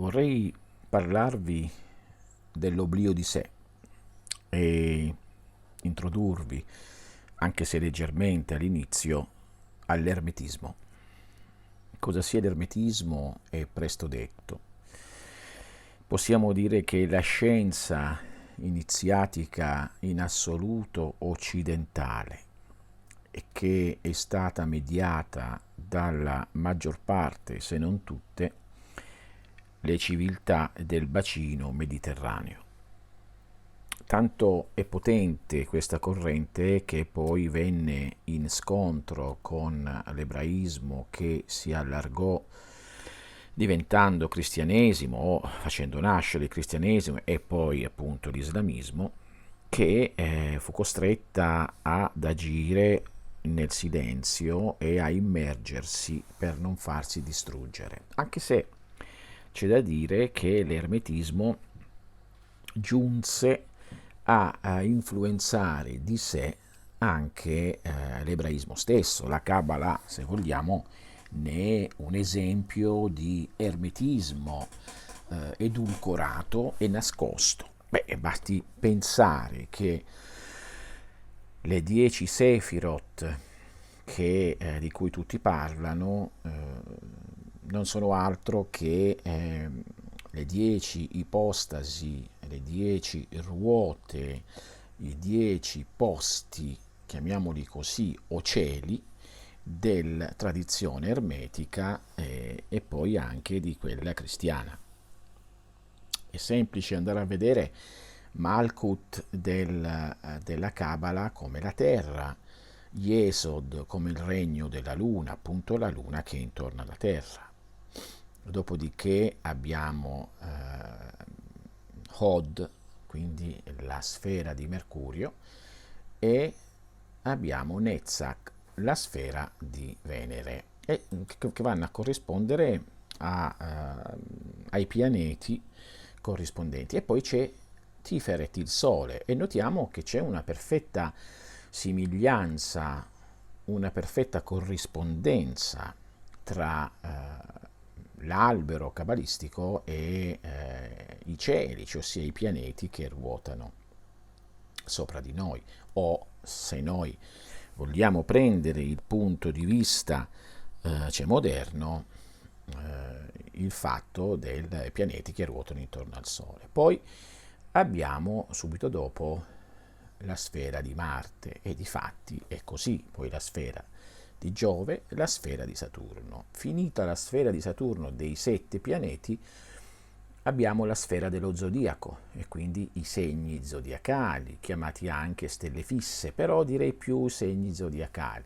vorrei parlarvi dell'oblio di sé e introdurvi, anche se leggermente all'inizio, all'ermetismo. Cosa sia l'ermetismo è presto detto. Possiamo dire che la scienza iniziatica in assoluto occidentale e che è stata mediata dalla maggior parte, se non tutte, le civiltà del bacino mediterraneo. Tanto è potente questa corrente che poi venne in scontro con l'ebraismo, che si allargò diventando cristianesimo o facendo nascere il cristianesimo e poi appunto l'islamismo, che fu costretta ad agire nel silenzio e a immergersi per non farsi distruggere, anche se c'è da dire che l'ermetismo giunse a influenzare di sé anche l'ebraismo stesso. La Kabbalah, se vogliamo, ne è un esempio di ermetismo edulcorato e nascosto. Beh, basti pensare che le 10 Sefirot di cui tutti parlano non sono altro che le 10 ipostasi, le 10 ruote, i 10 posti, chiamiamoli così, o cieli, della tradizione ermetica e poi anche di quella cristiana. È semplice andare a vedere Malkut della Kabbalah come la terra, Yesod come il regno della luna, appunto la luna che è intorno alla terra. Dopodiché abbiamo Hod, quindi la sfera di Mercurio, e abbiamo Nezzach, la sfera di Venere, e che vanno a corrispondere ai pianeti corrispondenti. E poi c'è Tiferet, il Sole, e notiamo che c'è una perfetta simiglianza, una perfetta corrispondenza tra l'albero cabalistico e i cieli, cioè ossia i pianeti che ruotano sopra di noi. O se noi vogliamo prendere il punto di vista moderno, il fatto dei pianeti che ruotano intorno al Sole. Poi abbiamo subito dopo la sfera di Marte, e di fatti è così. Poi la sfera di Giove, la sfera di Saturno. Finita la sfera di Saturno dei 7 pianeti, abbiamo la sfera dello zodiaco e quindi i segni zodiacali, chiamati anche stelle fisse, però direi più segni zodiacali,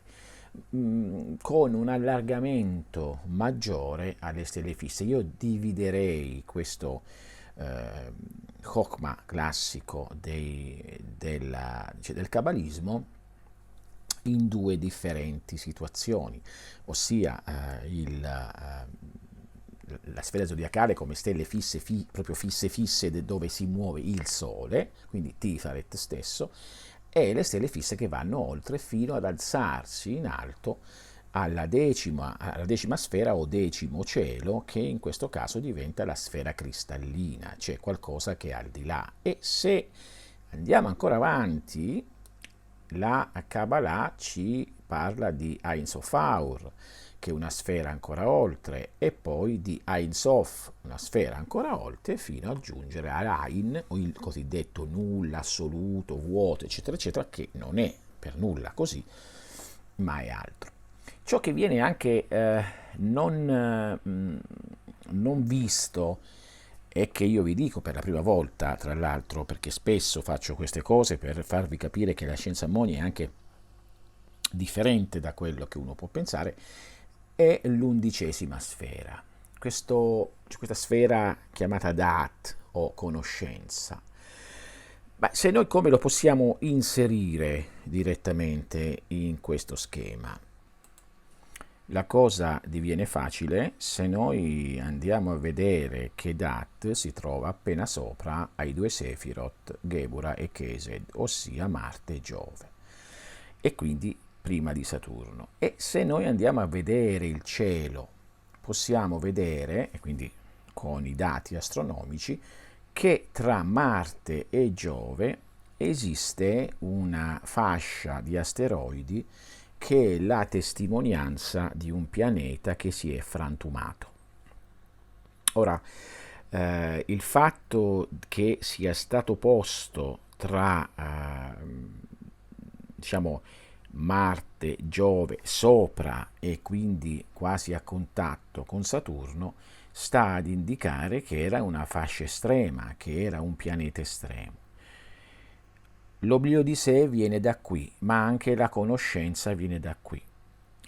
con un allargamento maggiore alle stelle fisse. Io dividerei questo Chokmah classico del cabalismo in due differenti situazioni, ossia la sfera zodiacale come stelle fisse, proprio fisse dove si muove il Sole, quindi Tifaret stesso, e le stelle fisse che vanno oltre fino ad alzarsi in alto alla decima sfera o decimo cielo, che in questo caso diventa la sfera cristallina, cioè qualcosa che è al di là. E se andiamo ancora avanti, la Kabbalah ci parla di Ein Sof Aur, che è una sfera ancora oltre, e poi di Ein Sof, una sfera ancora oltre, fino a giungere all'Ain, o il cosiddetto nulla assoluto, vuoto, eccetera, eccetera, che non è per nulla così, ma è altro. Ciò che viene anche non visto è che io vi dico per la prima volta, tra l'altro, perché spesso faccio queste cose per farvi capire che la scienza ammonia è anche differente da quello che uno può pensare, è l'11ª sfera. Questa sfera chiamata Dat o conoscenza. Ma se noi come lo possiamo inserire direttamente in questo schema? La cosa diviene facile se noi andiamo a vedere che Dat si trova appena sopra ai 2 Sefirot, Gebura e Kesed, ossia Marte e Giove, e quindi prima di Saturno. E se noi andiamo a vedere il cielo, possiamo vedere, e quindi con i dati astronomici che tra Marte e Giove esiste una fascia di asteroidi che è la testimonianza di un pianeta che si è frantumato. Ora, il fatto che sia stato posto tra diciamo Marte, Giove sopra e quindi quasi a contatto con Saturno sta ad indicare che era una fascia estrema, che era un pianeta estremo. L'oblio di sé viene da qui, ma anche la conoscenza viene da qui.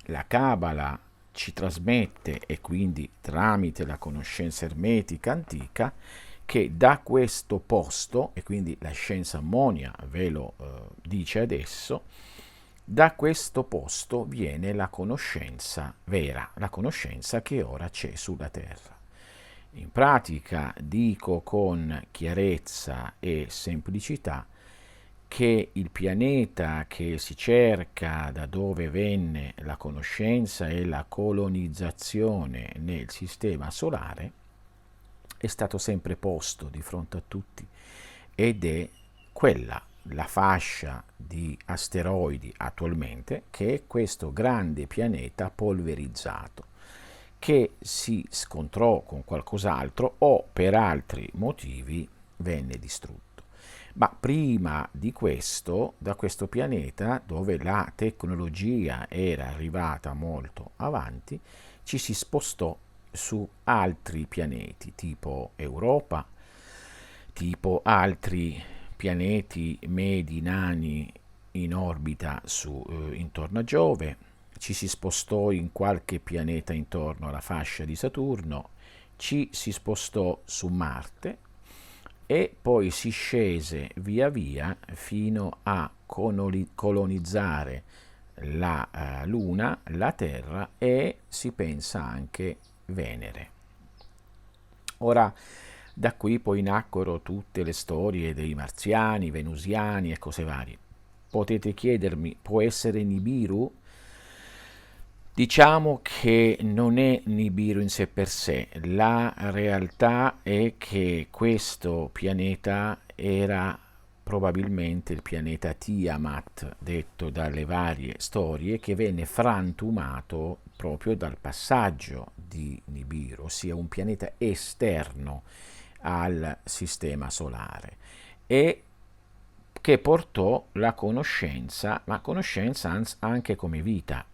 La Cabala ci trasmette, e quindi tramite la conoscenza ermetica antica, che da questo posto, e quindi la scienza ammonia ve lo dice adesso, da questo posto viene la conoscenza vera, la conoscenza che ora c'è sulla Terra. In pratica dico con chiarezza e semplicità che il pianeta che si cerca, da dove venne la conoscenza e la colonizzazione nel sistema solare, è stato sempre posto di fronte a tutti ed è quella, la fascia di asteroidi attualmente, che è questo grande pianeta polverizzato che si scontrò con qualcos'altro o per altri motivi venne distrutto. Ma prima di questo, da questo pianeta, dove la tecnologia era arrivata molto avanti, ci si spostò su altri pianeti, tipo Europa, tipo altri pianeti medi, nani in orbita intorno a Giove, ci si spostò in qualche pianeta intorno alla fascia di Saturno, ci si spostò su Marte e poi si scese via via fino a colonizzare la Luna, la Terra e si pensa anche Venere. Ora, da qui poi nacquero tutte le storie dei marziani, venusiani e cose varie. Potete chiedermi, può essere Nibiru? Diciamo che non è Nibiru in sé per sé, la realtà è che questo pianeta era probabilmente il pianeta Tiamat, detto dalle varie storie, che venne frantumato proprio dal passaggio di Nibiru, ossia un pianeta esterno al sistema solare, e che portò la conoscenza, ma conoscenza anche come vita.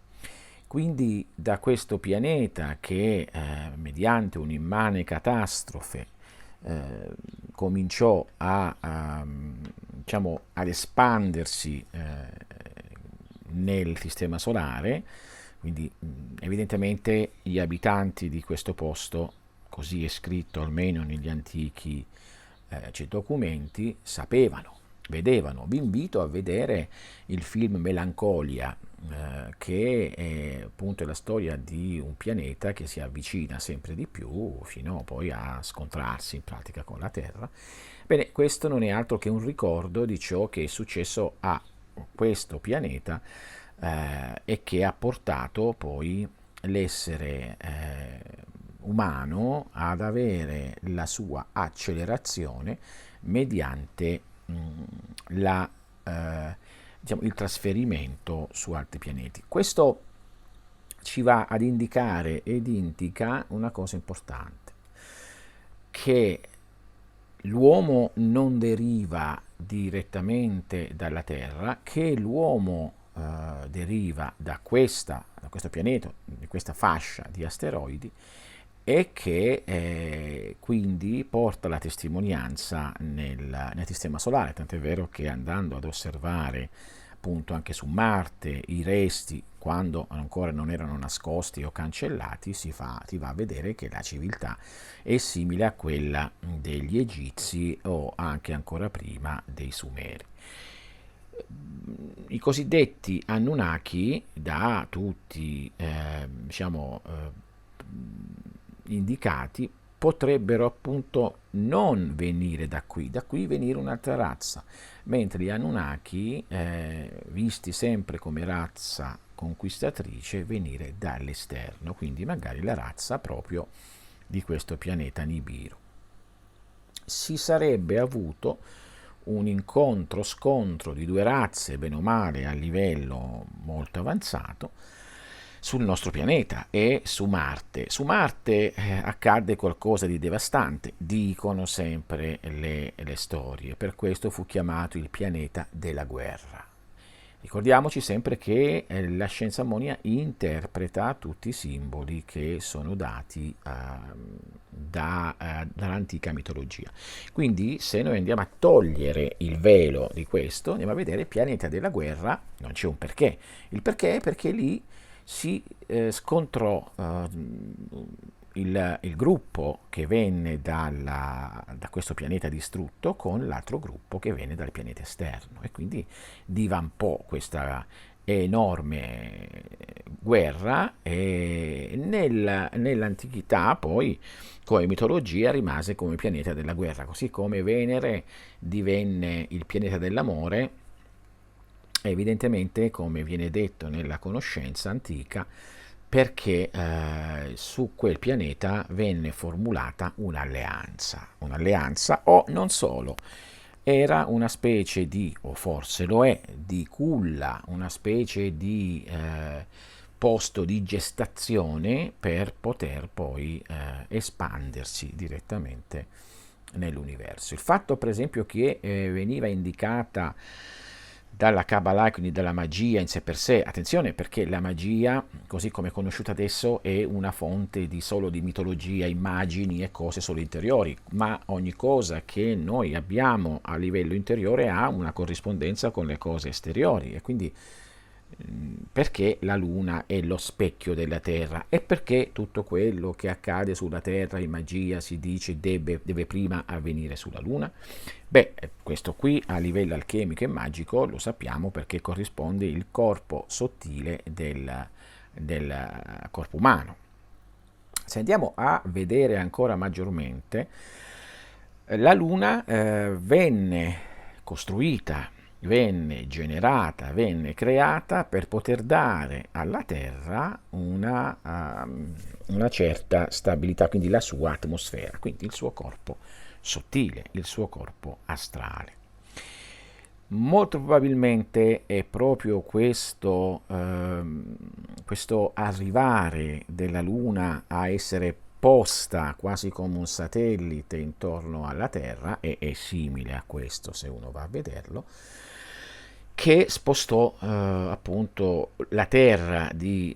Quindi da questo pianeta che mediante un'immane catastrofe cominciò diciamo, ad espandersi nel sistema solare, quindi evidentemente gli abitanti di questo posto, così è scritto almeno negli antichi documenti, sapevano, vedevano. Vi invito a vedere il film Melancolia, che è appunto la storia di un pianeta che si avvicina sempre di più fino poi a scontrarsi in pratica con la Terra. Bene, questo non è altro che un ricordo di ciò che è successo a questo pianeta e che ha portato poi l'essere umano ad avere la sua accelerazione mediante diciamo, il trasferimento su altri pianeti. Questo ci va ad indicare ed indica una cosa importante, che l'uomo non deriva direttamente dalla Terra, che l'uomo deriva da questo pianeta, di questa fascia di asteroidi, e che quindi porta la testimonianza nel sistema solare, tant'è vero che andando ad osservare appunto anche su Marte i resti, quando ancora non erano nascosti o cancellati, si va a vedere che la civiltà è simile a quella degli Egizi o anche ancora prima dei Sumeri. I cosiddetti Anunnaki, da tutti diciamo, indicati, potrebbero appunto non venire da qui venire un'altra razza, mentre gli Anunnaki, visti sempre come razza conquistatrice, venire dall'esterno, quindi magari la razza proprio di questo pianeta Nibiru. Si sarebbe avuto un incontro-scontro di due razze, bene o male, a livello molto avanzato, sul nostro pianeta e su Marte. Su Marte accadde qualcosa di devastante, dicono sempre le storie, per questo fu chiamato il pianeta della guerra. Ricordiamoci sempre che la scienza ammonia interpreta tutti i simboli che sono dati dall'antica mitologia. Quindi se noi andiamo a togliere il velo di questo, andiamo a vedere il pianeta della guerra, non c'è un perché. Il perché è perché lì si scontrò il gruppo che venne da questo pianeta distrutto con l'altro gruppo che venne dal pianeta esterno e quindi divampò questa enorme guerra e nell'antichità poi come mitologia rimase come pianeta della guerra, così come Venere divenne il pianeta dell'amore. Evidentemente, come viene detto nella conoscenza antica, perché su quel pianeta venne formulata un'alleanza o non solo, era una specie di, o forse lo è, di culla, una specie di posto di gestazione per poter poi espandersi direttamente nell'universo. Il fatto per esempio che veniva indicata dalla Kabbalah, quindi dalla magia in sé per sé. Attenzione, perché la magia, così come è conosciuta adesso, è una fonte solo di mitologia, immagini e cose solo interiori, ma ogni cosa che noi abbiamo a livello interiore ha una corrispondenza con le cose esteriori e quindi perché la Luna è lo specchio della Terra e perché tutto quello che accade sulla Terra in magia si dice deve prima avvenire sulla Luna? Beh, questo qui a livello alchemico e magico lo sappiamo perché corrisponde il corpo sottile del corpo umano. Se andiamo a vedere ancora maggiormente, la Luna venne costruita, venne generata, venne creata per poter dare alla Terra una certa stabilità, quindi la sua atmosfera, quindi il suo corpo sottile, il suo corpo astrale. Molto probabilmente è proprio questo arrivare della Luna a essere posta quasi come un satellite intorno alla Terra, e è simile a questo se uno va a vederlo, che spostò appunto la Terra dei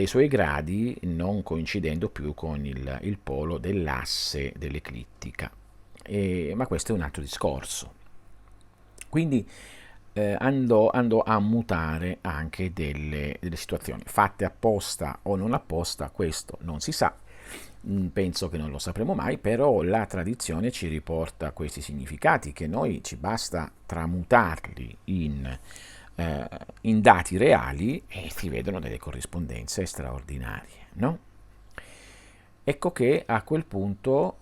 suoi gradi, non coincidendo più con il polo dell'asse dell'eclittica. Ma questo è un altro discorso. Quindi andò a mutare anche delle situazioni, fatte apposta o non apposta, questo non si sa, penso che non lo sapremo mai, però la tradizione ci riporta questi significati che noi ci basta tramutarli in dati reali e si vedono delle corrispondenze straordinarie, no? Ecco che a quel punto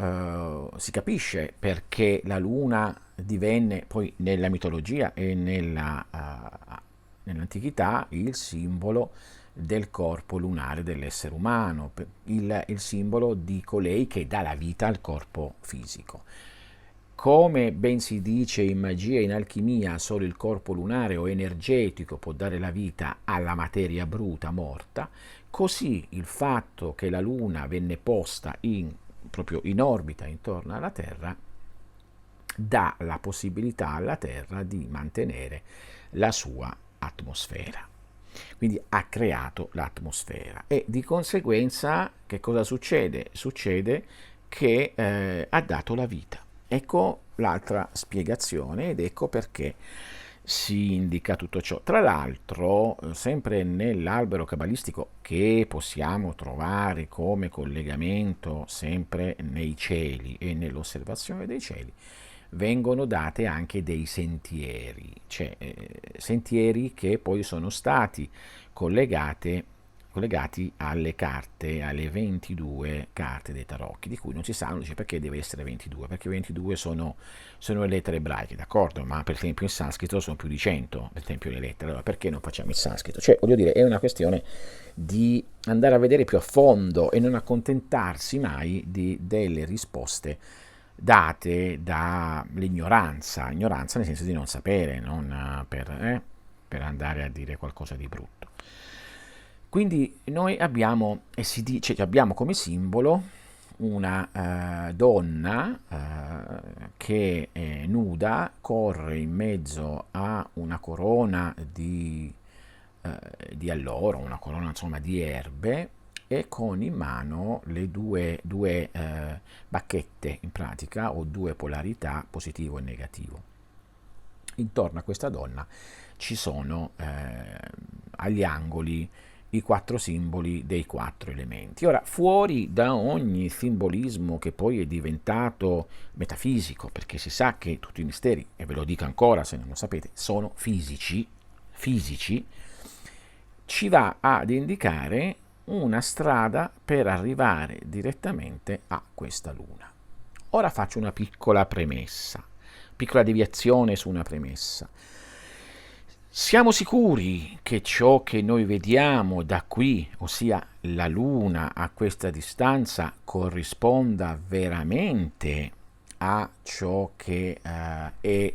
si capisce perché la Luna divenne poi nella mitologia e nell'antichità il simbolo del corpo lunare dell'essere umano, il simbolo di colei che dà la vita al corpo fisico. Come ben si dice in magia e in alchimia, solo il corpo lunare o energetico può dare la vita alla materia bruta morta, così il fatto che la Luna venne posta proprio in orbita intorno alla Terra dà la possibilità alla Terra di mantenere la sua atmosfera. Quindi ha creato l'atmosfera e di conseguenza che cosa succede? Succede che ha dato la vita. Ecco l'altra spiegazione ed ecco perché si indica tutto ciò. Tra l'altro, sempre nell'albero cabalistico che possiamo trovare come collegamento sempre nei cieli e nell'osservazione dei cieli, vengono date anche dei sentieri, cioè sentieri che poi sono stati collegati collegati alle carte, alle 22 carte dei tarocchi, di cui non si sa, non dice perché deve essere 22, perché 22 sono le lettere ebraiche, d'accordo, ma per esempio in sanscrito sono più di 100, per esempio le lettere, allora perché non facciamo il sanscrito? Cioè, voglio dire, è una questione di andare a vedere più a fondo e non accontentarsi mai di delle risposte date dall'ignoranza, ignoranza nel senso di non sapere, non per andare a dire qualcosa di brutto. Quindi noi abbiamo, e si dice, abbiamo come simbolo una donna che è nuda, corre in mezzo a una corona di alloro, una corona insomma di erbe, e con in mano le due bacchette in pratica, o due polarità, positivo e negativo. Intorno a questa donna ci sono agli angoli i 4 simboli dei 4 elementi. Ora, fuori da ogni simbolismo che poi è diventato metafisico, perché si sa che tutti i misteri, e ve lo dico ancora se non lo sapete, sono fisici, ci va ad indicare una strada per arrivare direttamente a questa luna. Ora faccio una piccola premessa, piccola deviazione su una premessa. Siamo sicuri che ciò che noi vediamo da qui, ossia la Luna a questa distanza, corrisponda veramente a ciò che è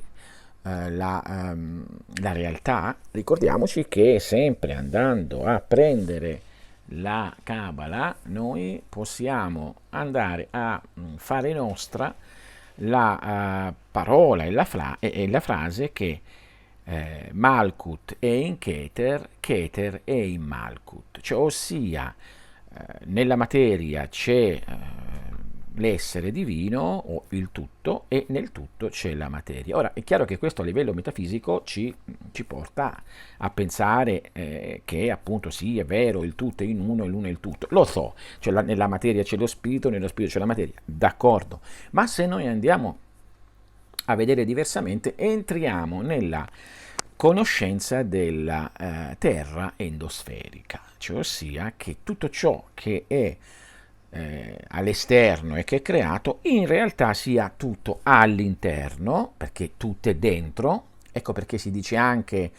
la realtà? Ricordiamoci che sempre andando a prendere la Cabala noi possiamo andare a fare nostra la parola e la frase che Malkut è in Keter, Keter è in Malkut, cioè, ossia nella materia c'è l'essere divino o il tutto, e nel tutto c'è la materia. Ora è chiaro che questo a livello metafisico ci porta a pensare che appunto sì, è vero, il tutto è in uno e l'uno è il tutto, lo so, cioè nella materia c'è lo spirito, nello spirito c'è la materia, d'accordo, ma se noi andiamo a vedere diversamente, entriamo nella conoscenza della terra endosferica, cioè ossia che tutto ciò che è all'esterno e che è creato in realtà sia tutto all'interno, perché tutto è dentro. Ecco perché si dice anche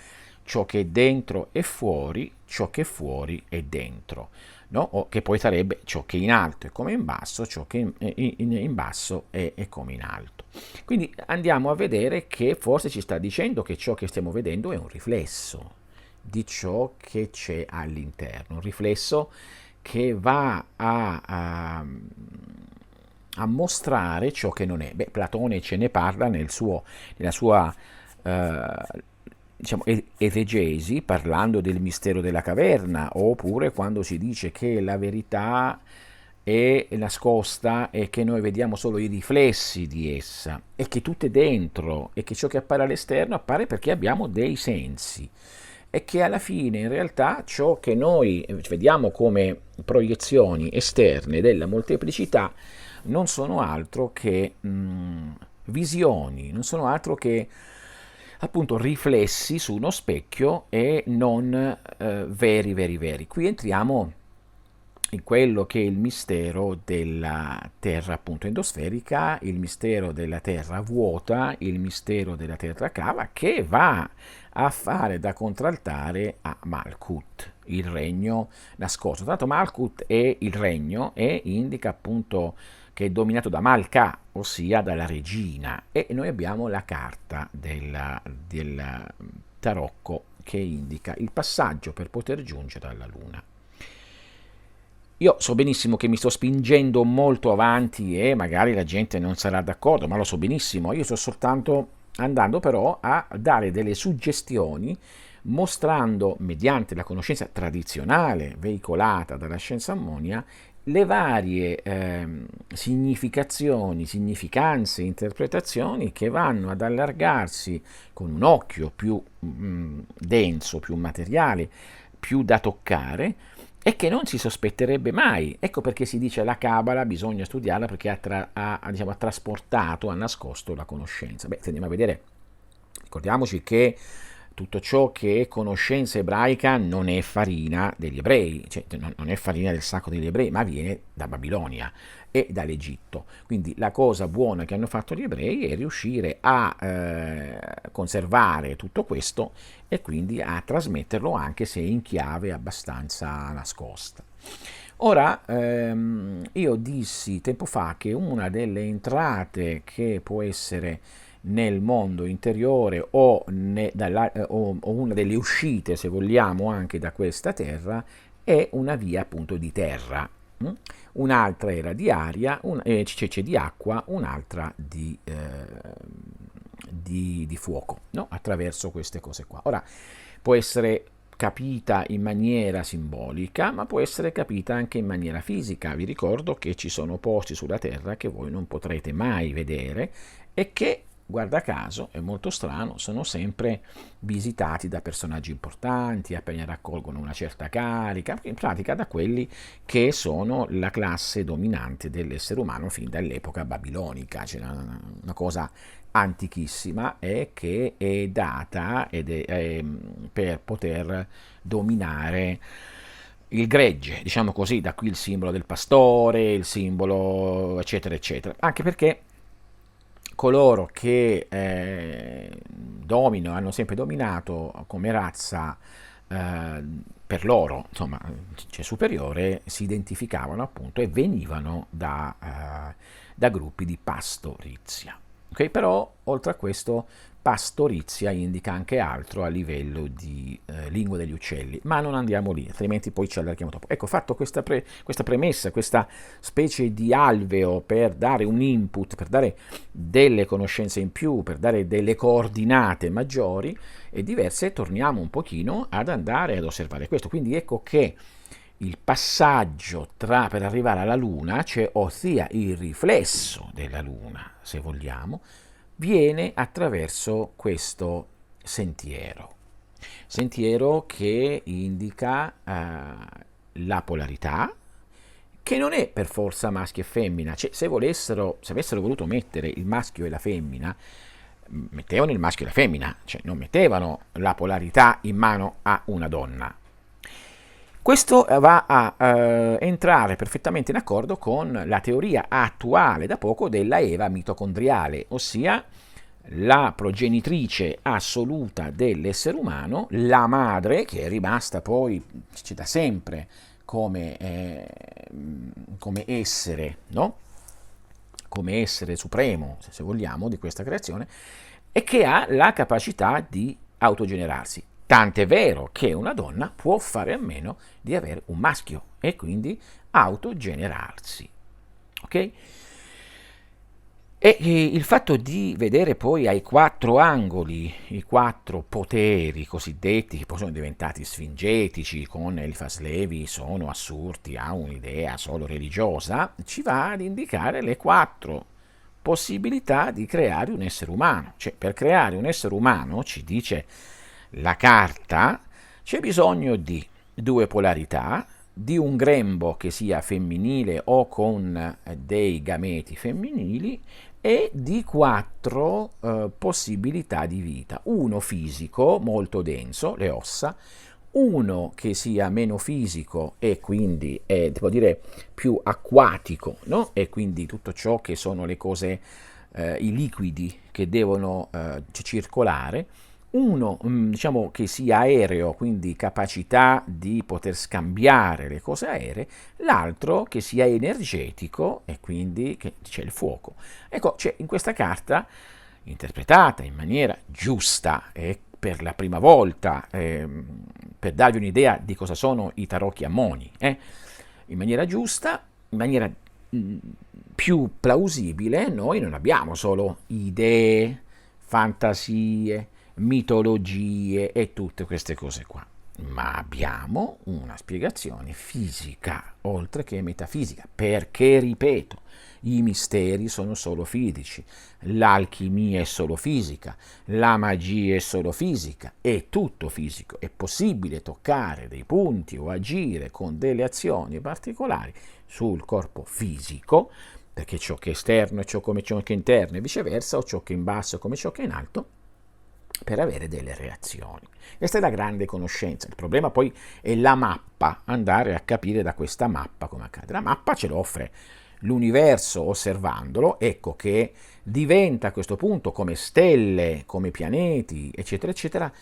ciò che è dentro è fuori, ciò che è fuori è dentro, no? O che poi sarebbe ciò che è in alto è come in basso, ciò che è in basso è come in alto. Quindi andiamo a vedere che forse ci sta dicendo che ciò che stiamo vedendo è un riflesso di ciò che c'è all'interno, un riflesso che va a mostrare ciò che non è. Beh, Platone ce ne parla nella sua diciamo, esegesi, parlando del mistero della caverna, oppure quando si dice che la verità è nascosta e che noi vediamo solo i riflessi di essa, e che tutto è dentro, e che ciò che appare all'esterno appare perché abbiamo dei sensi, e che alla fine in realtà ciò che noi vediamo come proiezioni esterne della molteplicità non sono altro che visioni, non sono altro che appunto riflessi su uno specchio, e non veri. Qui entriamo in quello che è il mistero della terra appunto endosferica, il mistero della terra vuota, il mistero della terra cava, che va a fare da contraltare a Malkut, il regno nascosto. Tra l'altro Malkut è il regno e indica appunto che è dominato da Malka, ossia dalla regina, e noi abbiamo la carta del tarocco che indica il passaggio per poter giungere alla luna. Io so benissimo che mi sto spingendo molto avanti e magari la gente non sarà d'accordo, ma lo so benissimo, io sto soltanto andando però a dare delle suggestioni, mostrando mediante la conoscenza tradizionale veicolata dalla scienza ammonia le varie significazioni, significanze, interpretazioni che vanno ad allargarsi con un occhio più denso, più materiale, più da toccare, e che non si sospetterebbe mai. Ecco perché si dice la Cabala bisogna studiarla, perché ha trasportato, ha nascosto la conoscenza. Beh, se andiamo a vedere, ricordiamoci che tutto ciò che è conoscenza ebraica non è farina degli ebrei, cioè non è farina del sacco degli ebrei, ma viene da Babilonia e dall'Egitto. Quindi la cosa buona che hanno fatto gli ebrei è riuscire a conservare tutto questo e quindi a trasmetterlo anche se in chiave abbastanza nascosta. Ora, io dissi tempo fa che una delle entrate che può essere nel mondo interiore o una delle uscite, se vogliamo, anche da questa terra, è una via appunto di terra. Un'altra era di aria, c'è di acqua, un'altra di fuoco, no? Attraverso queste cose qua. Ora, può essere capita in maniera simbolica, ma può essere capita anche in maniera fisica. Vi ricordo che ci sono posti sulla Terra che voi non potrete mai vedere e che, guarda caso, è molto strano, sono sempre visitati da personaggi importanti, appena raccolgono una certa carica, in pratica da quelli che sono la classe dominante dell'essere umano fin dall'epoca babilonica. C'è una cosa antichissima e che è data per poter dominare il gregge, diciamo così, da qui il simbolo del pastore, il simbolo eccetera eccetera, anche perché coloro che hanno sempre dominato come razza per loro, insomma, cioè superiore, si identificavano appunto e venivano da gruppi di pastorizia. Okay? Però oltre a questo pastorizia indica anche altro a livello di lingua degli uccelli, ma non andiamo lì, altrimenti poi ci allarghiamo troppo. Ecco, fatto questa premessa, questa specie di alveo per dare un input, per dare delle conoscenze in più, per dare delle coordinate maggiori e diverse, torniamo un pochino ad andare ad osservare questo. Quindi ecco che il passaggio per arrivare alla Luna, cioè ossia il riflesso della Luna, se vogliamo, viene attraverso questo sentiero che indica la polarità, che non è per forza maschio e femmina, cioè se avessero voluto mettere il maschio e la femmina, mettevano il maschio e la femmina, cioè non mettevano la polarità in mano a una donna. Questo va a entrare perfettamente in accordo con la teoria attuale da poco della Eva mitocondriale, ossia la progenitrice assoluta dell'essere umano, la madre, che è rimasta poi da sempre come essere, no? Come essere supremo, se vogliamo, di questa creazione, e che ha la capacità di autogenerarsi. Tant'è vero che una donna può fare a meno di avere un maschio e quindi autogenerarsi. Ok? E il fatto di vedere poi ai quattro angoli i quattro poteri cosiddetti, che poi sono diventati sfingetici, con Eliphas Levi sono assurti a un'idea solo religiosa, ci va ad indicare le quattro possibilità di creare un essere umano. Cioè, per creare un essere umano, ci dice la carta, c'è bisogno di due polarità, di un grembo che sia femminile o con dei gameti femminili e di quattro possibilità di vita. Uno fisico, molto denso, le ossa, uno che sia meno fisico e quindi devo dire più acquatico, no? E quindi tutto ciò che sono le cose, i liquidi che devono circolare, uno diciamo che sia aereo, quindi capacità di poter scambiare le cose aeree, l'altro che sia energetico e quindi che c'è il fuoco. Ecco, c'è in questa carta, interpretata in maniera giusta e per la prima volta, per darvi un'idea di cosa sono i tarocchi ammoni, in maniera giusta, in maniera più plausibile, noi non abbiamo solo idee, fantasie, mitologie e tutte queste cose qua, ma abbiamo una spiegazione fisica oltre che metafisica, perché ripeto, i misteri sono solo fisici, l'alchimia è solo fisica, la magia è solo fisica, è tutto fisico, è possibile toccare dei punti o agire con delle azioni particolari sul corpo fisico, perché ciò che è esterno è ciò come ciò che è interno e viceversa, o ciò che è in basso come ciò che è in alto, per avere delle reazioni. Questa è la grande conoscenza. Il problema poi è la mappa, andare a capire da questa mappa come accade. La mappa ce lo offre l'universo osservandolo, ecco che diventa a questo punto come stelle, come pianeti, eccetera, eccetera,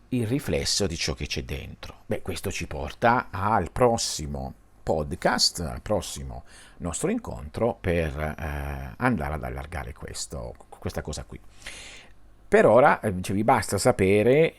il riflesso di ciò che c'è dentro. Beh, questo ci porta al prossimo podcast, al prossimo nostro incontro per andare ad allargare questa cosa qui. Per ora vi basta sapere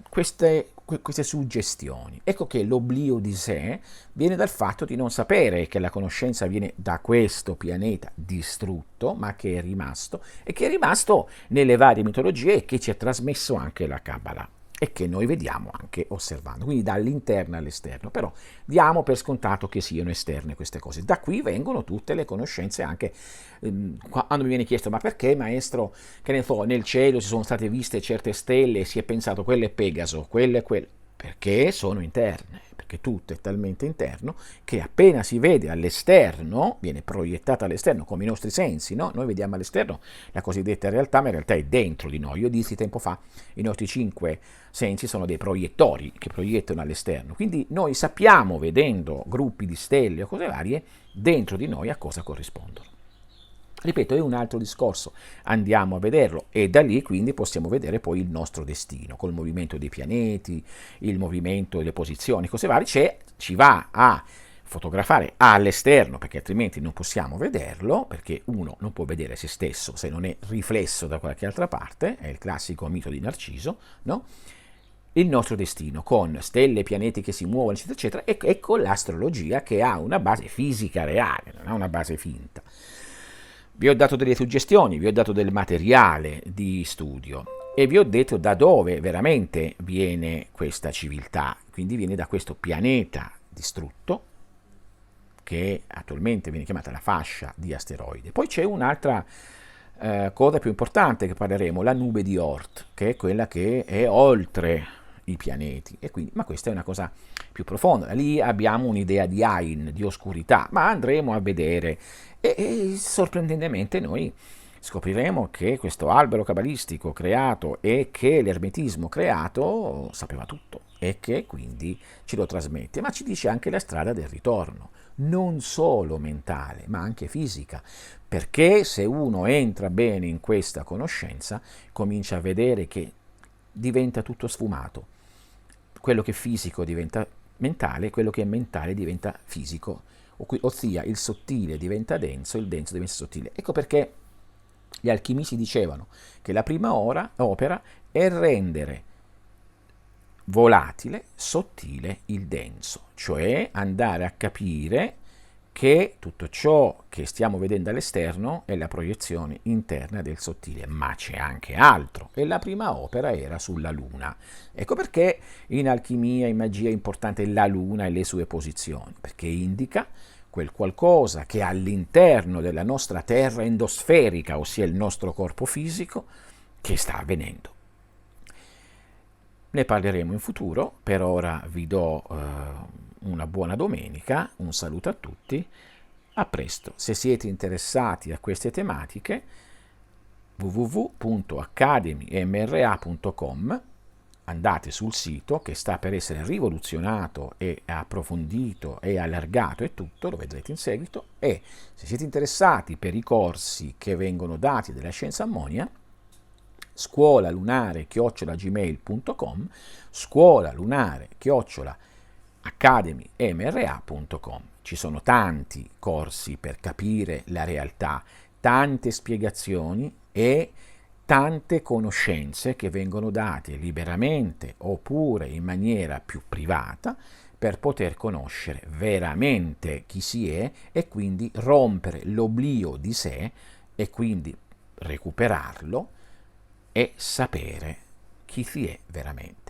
queste suggestioni. Ecco che l'oblio di sé viene dal fatto di non sapere che la conoscenza viene da questo pianeta distrutto, ma che è rimasto, e che è rimasto nelle varie mitologie e che ci ha trasmesso anche la Kabbalah e che noi vediamo anche osservando, quindi dall'interno all'esterno, però diamo per scontato che siano esterne queste cose. Da qui vengono tutte le conoscenze anche, quando mi viene chiesto ma perché maestro, che ne so, nel cielo si sono state viste certe stelle e si è pensato quello è Pegaso, quello è quello, perché sono interne, perché tutto è talmente interno che appena si vede all'esterno, viene proiettata all'esterno come i nostri sensi, no? Noi vediamo all'esterno la cosiddetta realtà, ma in realtà è dentro di noi. Io dissi tempo fa, i nostri 5 sensi sono dei proiettori che proiettano all'esterno, quindi noi sappiamo, vedendo gruppi di stelle o cose varie, dentro di noi a cosa corrispondono. Ripeto, è un altro discorso, andiamo a vederlo e da lì quindi possiamo vedere poi il nostro destino, col movimento dei pianeti, il movimento delle posizioni, cose varie, ci va a fotografare all'esterno, perché altrimenti non possiamo vederlo, perché uno non può vedere se stesso se non è riflesso da qualche altra parte, è il classico mito di Narciso, no? Il nostro destino, con stelle e pianeti che si muovono, eccetera, eccetera, e con l'astrologia che ha una base fisica reale, non ha una base finta. Vi ho dato delle suggestioni, vi ho dato del materiale di studio e vi ho detto da dove veramente viene questa civiltà, quindi viene da questo pianeta distrutto che attualmente viene chiamata la fascia di asteroidi. Poi c'è un'altra cosa più importante che parleremo, la nube di Oort, che è quella che è oltre i pianeti, e quindi, ma questa è una cosa più profonda, lì abbiamo un'idea di Ain, di oscurità, ma andremo a vedere e sorprendentemente noi scopriremo che questo albero cabalistico creato e che l'ermetismo creato sapeva tutto e che quindi ce lo trasmette, ma ci dice anche la strada del ritorno, non solo mentale, ma anche fisica, perché se uno entra bene in questa conoscenza comincia a vedere che diventa tutto sfumato. Quello che è fisico diventa mentale, quello che è mentale diventa fisico, ossia il sottile diventa denso, il denso diventa sottile. Ecco perché gli alchimisti dicevano che la prima opera è rendere volatile, sottile il denso, cioè andare a capire che tutto ciò che stiamo vedendo all'esterno è la proiezione interna del sottile, ma c'è anche altro, e la prima opera era sulla Luna. Ecco perché in alchimia, in magia è importante la Luna e le sue posizioni, perché indica quel qualcosa che all'interno della nostra terra endosferica, ossia il nostro corpo fisico, che sta avvenendo. Ne parleremo in futuro, per ora vi do una buona domenica, un saluto a tutti, a presto. Se siete interessati a queste tematiche, www.academymra.com, andate sul sito che sta per essere rivoluzionato e approfondito e allargato e tutto, lo vedrete in seguito, e se siete interessati per i corsi che vengono dati dalla Scienza Ammonia, scuolalunare@gmail.com, scuolalunare@academymra.com. Ci sono tanti corsi per capire la realtà, tante spiegazioni e tante conoscenze che vengono date liberamente oppure in maniera più privata per poter conoscere veramente chi si è e quindi rompere l'oblio di sé e quindi recuperarlo e sapere chi si è veramente.